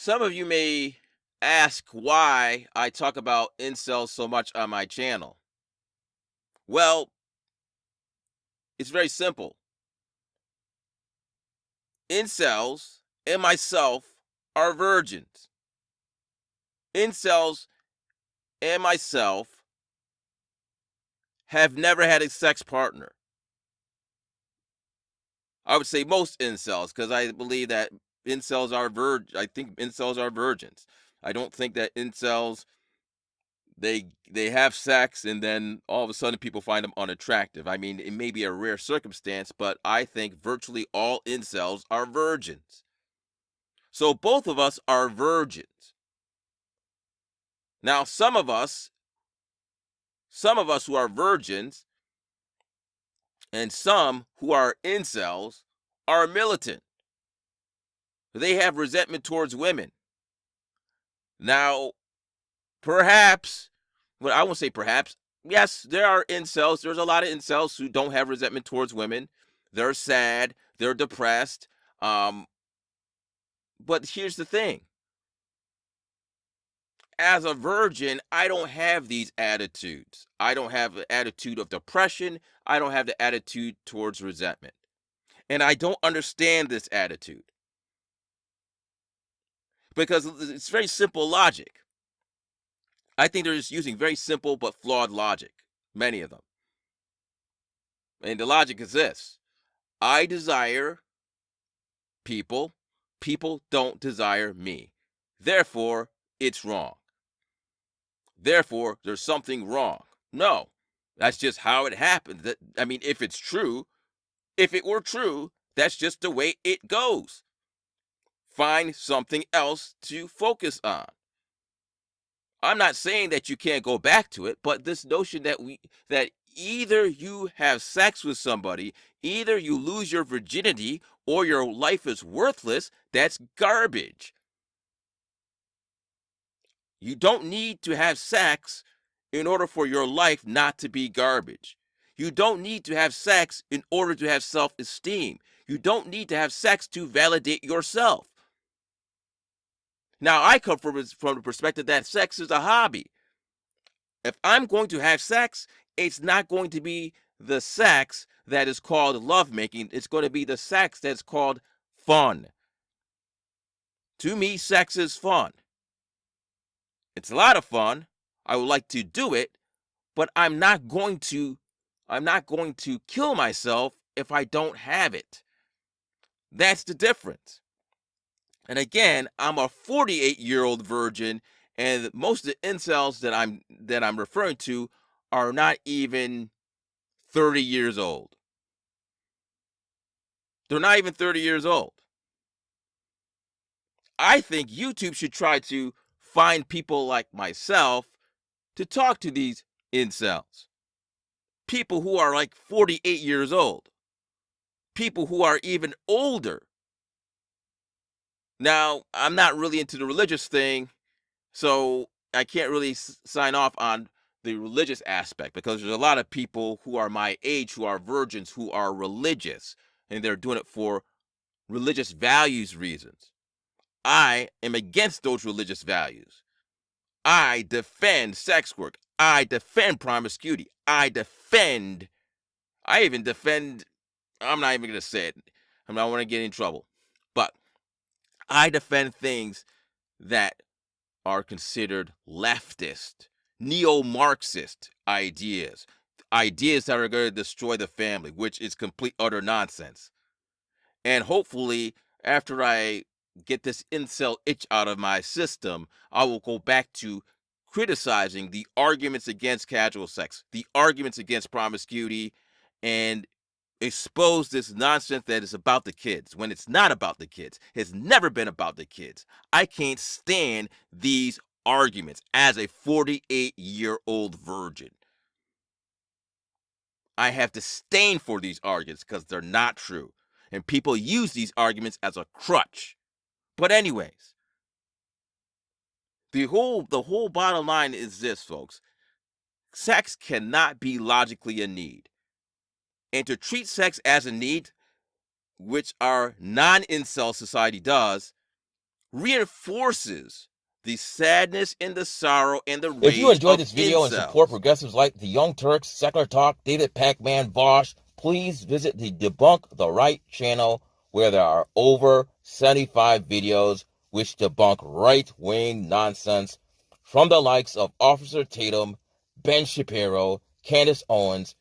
Some of you may ask why I talk about incels so much on my channel. Well, it's very simple. Incels and myself are virgins. Incels and myself have never had a sex partner. I would say most incels, because I believe that incels are I think incels are virgins. I don't think that incels they have sex and then all of a sudden people find them unattractive. I mean, it may be a rare circumstance, but I think virtually all incels are virgins. So both of us are virgins. Now, some of us who are virgins and some who are incels are militant. They have resentment towards women. Now, perhaps, well, I won't say perhaps. Yes, there are incels. There's a lot of incels who don't have resentment towards women. They're sad. They're depressed. Um, but here's the thing. As a virgin, I don't have these attitudes. I don't have the attitude of depression. I don't have the attitude towards resentment. And I don't understand this attitude because it's very simple logic. I think they're just using very simple but flawed logic, many of them. And the logic is this: I desire people, people don't desire me. Therefore, it's wrong. Therefore, there's something wrong. No, that's just how it happened. I mean, if it were true, that's just the way it goes. Find something else to focus on. I'm not saying that you can't go back to it, but this notion that either you have sex with somebody, either you lose your virginity or your life is worthless, that's garbage. You don't need to have sex in order for your life not to be garbage. You don't need to have sex in order to have self-esteem. You don't need to have sex to validate yourself. Now, I come from the perspective that sex is a hobby. If I'm going to have sex, it's not going to be the sex that is called lovemaking. It's going to be the sex that's called fun. To me, sex is fun. It's a lot of fun. I would like to do it, but I'm not going to kill myself if I don't have it. That's the difference. And again, I'm a 48-year-old virgin, and most of the incels that I'm referring to are not even 30 years old. They're not even 30 years old. I think YouTube should try to find people like myself to talk to these incels. People who are like 48 years old. People who are even older. Now, I'm not really into the religious thing, so I can't really sign off on the religious aspect because there's a lot of people who are my age who are virgins who are religious and they're doing it for religious values reasons. I am against those religious values. I defend sex work. I defend promiscuity. I even defend, I'm not even going to say it. I don't want to get in trouble. But I defend things that are considered leftist, neo-Marxist ideas, ideas that are going to destroy the family, which is complete utter nonsense. And hopefully, after I get this incel itch out of my system, I will go back to criticizing the arguments against casual sex, the arguments against promiscuity, and expose this nonsense that is about the kids when it's not about the kids. It's never been about the kids. I can't stand these arguments as a 48-year-old virgin. I have disdain for these arguments because they're not true. And people use these arguments as a crutch. But anyways, the whole bottom line is this, folks. Sex cannot be logically a need. And to treat sex as a need, which our non-incel society does, reinforces the sadness and the sorrow and the rage If you enjoyed of this video incels. and support progressives like the Young Turks, Secular Talk, David Pac-Man, Bosch, please visit the Debunk the Right channel, where there are over 75 videos which debunk right-wing nonsense from the likes of Officer Tatum, Ben Shapiro, Candace Owens,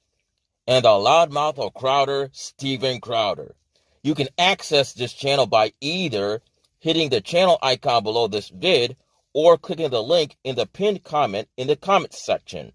and the loudmouth of Crowder, Steven Crowder. You can access this channel by either hitting the channel icon below this vid or clicking the link in the pinned comment in the comments section.